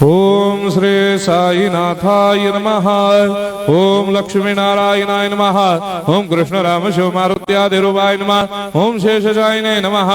ओम श्री साईनाथाय नमः। ओम लक्ष्मी नारायणाय नमः। ओम कृष्ण राम शिव मारुत्यादिरूपाय नमः। ओम शेषशायिने नमः।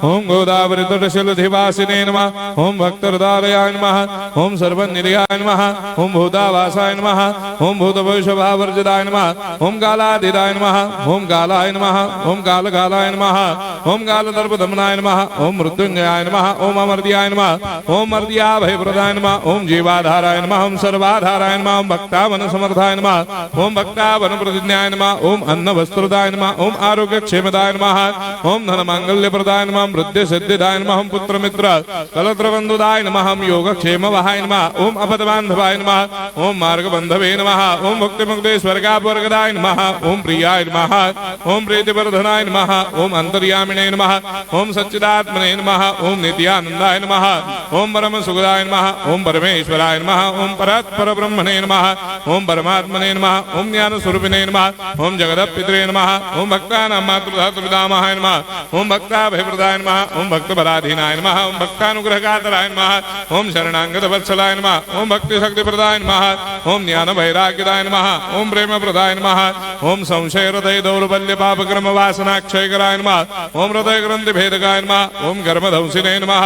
ओम गोदावरी तटशिलधिवासिने नमः। ओम भक्तहृदयाय नमः। ओम सर्वनिधयाय नमः। ओम भूतावासाय नमः। ओम भूतभविष्यभावर्जिताय नमः। ओम कालाधीराय नमः। ओम कालाय नमः। ओम कालकालाय नमः। ओम कालदर्पदमनाय नमः। ओम मृत्युंजयाय नमः। ओम अमर्त्याय नमः। ओम मर्त्याभयप्रदाय नमः। ओम जीवाधाराय नमः। ओम सर्वाधाराय नमः। ओम भक्तावन समर्थाय नमः। ओम भक्तावन प्रतिज्ञाय नमः। ओम अन्न वस्त्रदाय नमः। ओम आरोग्य क्षेमदाय नमः। ओम धन मांगल्य प्रदाय नमः। ओम वृद्धि सिद्धिदाय नमः। ओम पुत्र मित्र कलत्र बंधुदाय नमः। ओम योग क्षेम वहाय नमः। ओम अपद बांधवाय नमः। ओम मार्ग बंधवे नमः। ओम भक्ति मुक्ति स्वर्गापवर्गदाय नमः। ओम प्रियाय नमः। ओम प्रीतिवर्धनाय नमः। ओम अंतर्यामिने नमः। ओम सच्चिदात्मने नमः। ओम नित्यानंदाय नमः। ओम परम सुखदाय नमः। ओम परमेश्वराय नमः। ओम परात्पर ब्रह्मणे नमः। ओम परमात्मने नमः। ओम ज्ञान स्वरूपिणे नमः। ओम जगदपितरे नमः। ओम भक्तानां मातृधातुपितामहाय नमः। ओम भक्ताभयप्रदाय नमः। ओम भक्तपराधीनाय नमः। ओम भक्तानुग्रहकातराय नमः। ओम शरणागत वत्सलाय नमः। ओम भक्ति शक्तिप्रदाय नमः। ओम ज्ञान वैराग्यदाय नमः। ओम प्रेम प्रदाय नमः। ओम संशय हृदय दौर्बल्य पापक्रम वासना क्षयकराय नमः। ओम हृदय ग्रंथि भेदकाय नमः। ओम कर्मधंसिने नमः।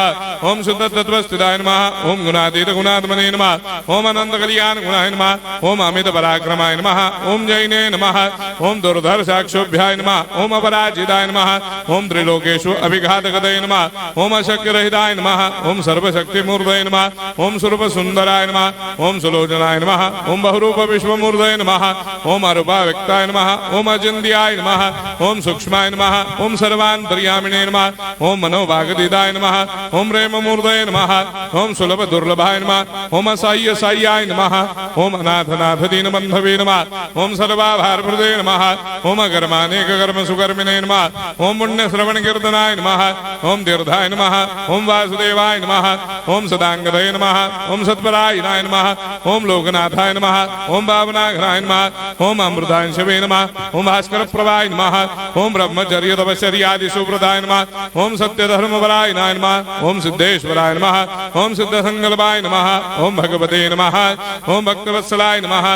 ओम शुद्ध तत्वस्थिताय नमः। ओम गुणातीत गुणात्मने नमः। ओम अनंत कल्याण गुणाय नमः। ओम अमित पराक्रमाय नमः। ओम जैने नमः। ओम दुर्धर्षाक्षोभ्याय नमः। ओम अपराजिताय नमः। ओम त्रिलोकेषु अभिघातगतये नमः। ओम अशक्य रहिताय नमः। ओम सर्वशक्तिमूर्तये नमः। ओम स्वरूप सुंदराय नमः। ओम सुलोचनाय नमः। ओम बहुरूप विश्वमूर्तये नमः। ओम अरूपाव्यक्ताय नमः। ओम अचिन्त्याय नमः। ओम सूक्ष्माय नमः। ओम सर्वान्तर्यामिणे नमः। ओम मनोभागदिताय नमः। ओम प्रेममूर्तये नमः। ओम सुलभ दुर्लभाय नमः। ओम असाह्य साह्याय नमः। ओम अनाथनाथ दीनबन्धवे नमः। ओम सर्वाभारप्रदे नमः। ओम अकर्मानेक कर्म सुकर्मिणे नमः। ओम पुण्य श्रवण कीर्तनाय नमः। ओम तीर्थाय नमः। ओम वासुदेवाय नमः। ओम सदांगदये नमः। ओम सत्परायणाय नमः। ओम लोकनाथाय नमः। ओम भावनाघ्राय नमः। ओम अमृतांशवे नमः। ओम भास्कर प्रभाय नमः। ओम ब्रह्मचर्य तपश्चर्यादि सुप्रदाय नमः। ओम सत्यधर्मपरायणाय नमः। ओम सिद्धेश्वराय नमः। ओम सिद्ध संकल्पाय नमः। ओम भगवते नमः। ओम भक्तवत्सलाय नमः।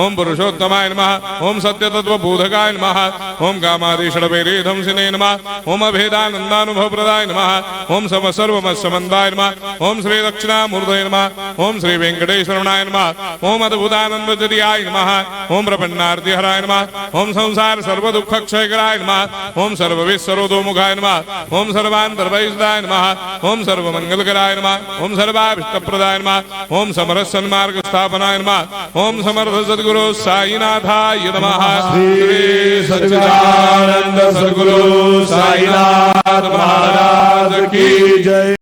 ओम पुरुषोत्तमाय नमः। ओम सत्य तत्व बोधकाय नमः। ओम कामादिषडवेरे ध्वंसिने नमः। ओम अभेदानंदानुभव प्रदाय नमः। ओम सर्वमस्समन्दाय नमः। ओम श्री दक्षिणामूर्तये नमः। ओम श्री वेंकटेश्वरनाय नमः। ओम अद्भुतानंदजरियाय नमः। ओम प्रपन्नार्तिहराय नमः। ओम संसार सर्व दुख क्षयकराय नमः। ओम सर्वविश्वरोधोमुखाय नमः। ओम सर्वान्तर्भयदाय नमः। ओम सर्वमंगलकराय नमः। ओम सर्वाभिष्टप्रदाय नमः। ओम समरस सन्मार्ग स्थापनाय नमः। ओम समर्थ सद्गुरु साईनाथाय नमः। श्री सच्चिदानंद सद्गुरु साईनाथ महाराज की जय।